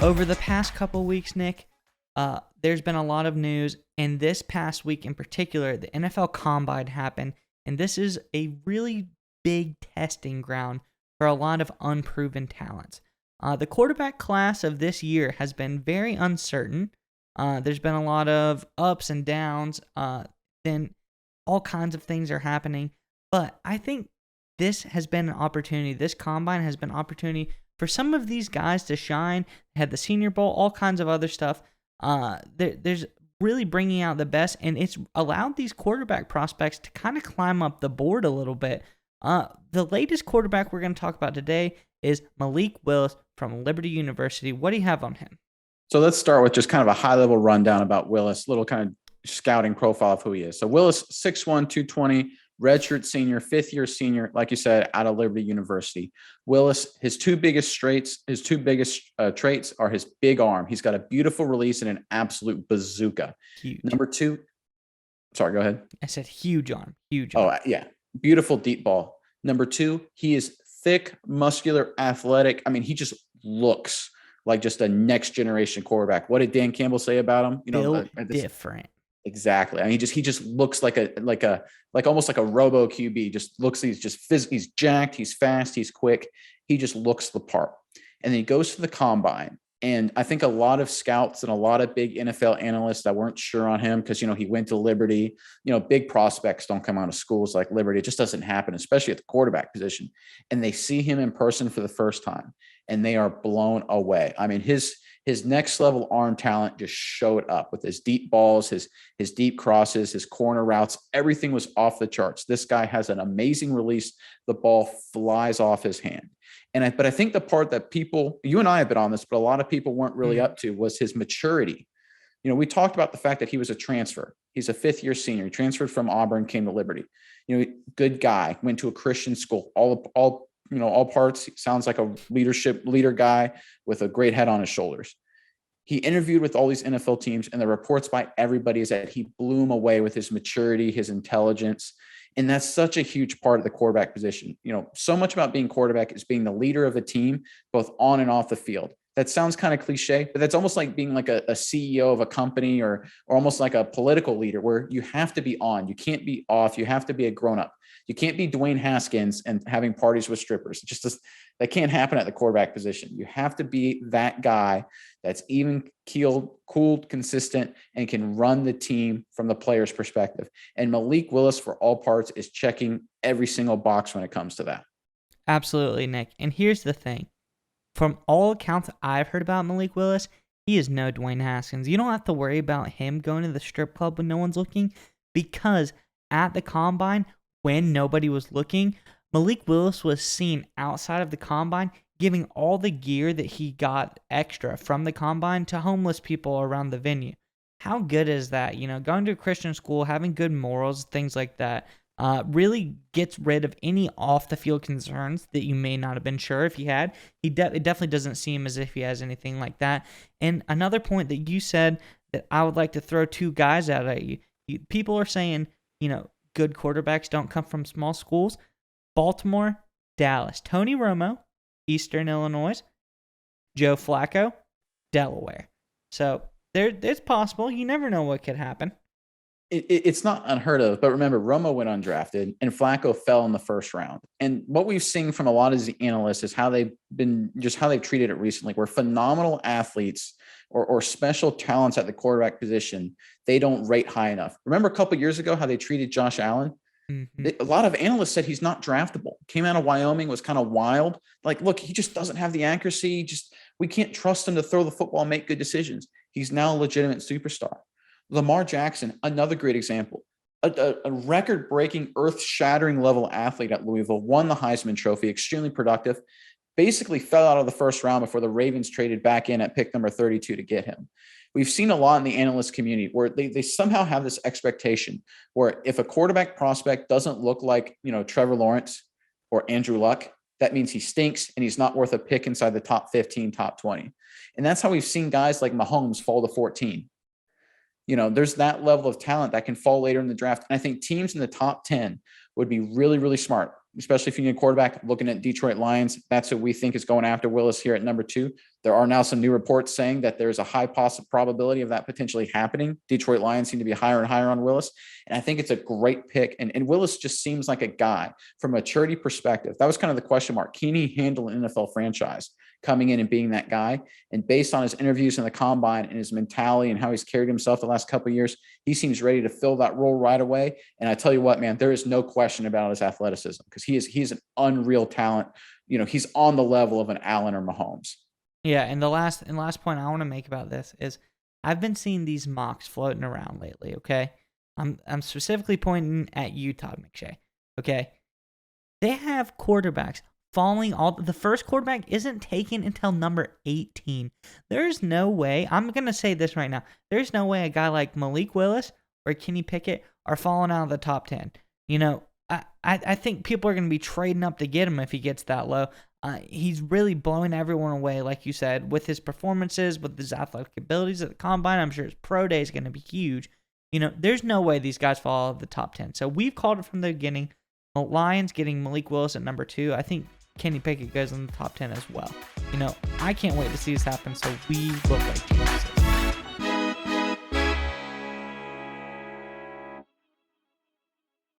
Over the past couple weeks, Nick, there's been a lot of news, and this past week in particular, the NFL Combine happened, and this is a really big testing ground for a lot of unproven talents. The quarterback class of this year has been very uncertain. There's been a lot of ups and downs. Then all kinds of things are happening, but I think this has been an opportunity. This combine has been an opportunity for some of these guys to shine. They had the Senior Bowl, all kinds of other stuff. There's really bringing out the best, and it's allowed these quarterback prospects to kind of climb up the board a little bit. The latest quarterback we're going to talk about today is Malik Willis from Liberty University. What do you have on him? So let's start with just kind of a high-level rundown about Willis, little kind of scouting profile of who he is. So Willis, 6'1", 220, redshirt senior, fifth-year senior, like you said, out of Liberty University. Willis, his two biggest traits are his big arm. He's got a beautiful release and an absolute bazooka. Huge. Number two, sorry, go ahead. I said huge arm. Huge arm. Oh, yeah. Beautiful deep ball. Number two, he is thick, muscular, athletic. I mean, he just looks like just a next generation quarterback. What did Dan Campbell say about him? Built different. Exactly. I mean, he just looks like almost like a robo QB. Just looks, he's jacked, he's fast, he's quick. He just looks the part. And then he goes to the combine. And I think a lot of scouts and a lot of big NFL analysts that weren't sure on him because, he went to Liberty, big prospects don't come out of schools like Liberty. It just doesn't happen, especially at the quarterback position. And they see him in person for the first time and they are blown away. I mean, his next level arm talent just showed up with his deep balls, his deep crosses, his corner routes. Everything was off the charts. This guy has an amazing release. The ball flies off his hand. But I think the part that you and I have been on this, but a lot of people weren't really up to was his maturity. We talked about the fact that he was a transfer. He's a fifth-year senior. He transferred from Auburn, came to Liberty. Good guy, went to a Christian school. All parts. Sounds like a leader guy with a great head on his shoulders. He interviewed with all these NFL teams, and the reports by everybody is that he blew them away with his maturity, his intelligence. And that's such a huge part of the quarterback position. So much about being quarterback is being the leader of a team, both on and off the field. That sounds kind of cliche, but that's almost like being like a CEO of a company or almost like a political leader where you have to be on. You can't be off. You have to be a grown-up. You can't be Dwayne Haskins and having parties with strippers. That can't happen at the quarterback position. You have to be that guy that's even keeled, cooled, consistent, and can run the team from the player's perspective. And Malik Willis, for all parts, is checking every single box when it comes to that. Absolutely, Nick. And here's the thing. From all accounts I've heard about Malik Willis, he is no Dwayne Haskins. You don't have to worry about him going to the strip club when no one's looking, because at the combine, when nobody was looking, Malik Willis was seen outside of the combine giving all the gear that he got extra from the combine to homeless people around the venue. How good is that? Going to a Christian school, having good morals, things like that, really gets rid of any off-the-field concerns that you may not have been sure if he had. It definitely doesn't seem as if he has anything like that. And another point that you said that I would like to throw two guys out at you. People are saying, good quarterbacks don't come from small schools. Baltimore, Dallas. Tony Romo, Eastern Illinois. Joe Flacco, Delaware. So it's possible. You never know what could happen. It's not unheard of, but remember, Romo went undrafted and Flacco fell in the first round. And what we've seen from a lot of the analysts is how they've treated it recently, where phenomenal athletes or special talents at the quarterback position, they don't rate high enough. Remember a couple of years ago how they treated Josh Allen? Mm-hmm. A lot of analysts said he's not draftable. Came out of Wyoming, was kind of wild. Like, look, he just doesn't have the accuracy. We can't trust him to throw the football and make good decisions. He's now a legitimate superstar. Lamar Jackson, another great example, a record-breaking, earth-shattering level athlete at Louisville, won the Heisman Trophy, extremely productive, basically fell out of the first round before the Ravens traded back in at pick number 32 to get him. We've seen a lot in the analyst community where they somehow have this expectation where if a quarterback prospect doesn't look like, Trevor Lawrence or Andrew Luck, that means he stinks and he's not worth a pick inside the top 15, top 20. And that's how we've seen guys like Mahomes fall to 14. There's that level of talent that can fall later in the draft. And I think teams in the top 10 would be really, really smart. especially if you need a quarterback. Looking at Detroit Lions, that's what we think is going after Willis here at number 2. There are now some new reports saying that there's a high probability of that potentially happening. Detroit Lions seem to be higher and higher on Willis. And I think it's a great pick. And Willis just seems like a guy from a maturity perspective. That was kind of the question mark. Can he handle an NFL franchise coming in and being that guy? And based on his interviews in the combine and his mentality and how he's carried himself the last couple of years, he seems ready to fill that role right away. And I tell you what, man, there is no question about his athleticism, because he's an unreal talent. He's on the level of an Allen or Mahomes. Yeah, and the last point I want to make about this is I've been seeing these mocks floating around lately, okay? I'm specifically pointing at you, Todd McShay, okay? They have quarterbacks falling the first quarterback isn't taken until number 18. There's no way, I'm going to say this right now, there's no way a guy like Malik Willis or Kenny Pickett are falling out of the top 10. I think people are going to be trading up to get him if he gets that low. He's really blowing everyone away, like you said, with his performances, with his athletic abilities at the combine. I'm sure his pro day is going to be huge. There's no way these guys fall out of the top 10. So we've called it from the beginning. The Lions getting Malik Willis at number 2. I think Kenny Pickett goes in the top 10 as well. I can't wait to see this happen, so we look like geniuses.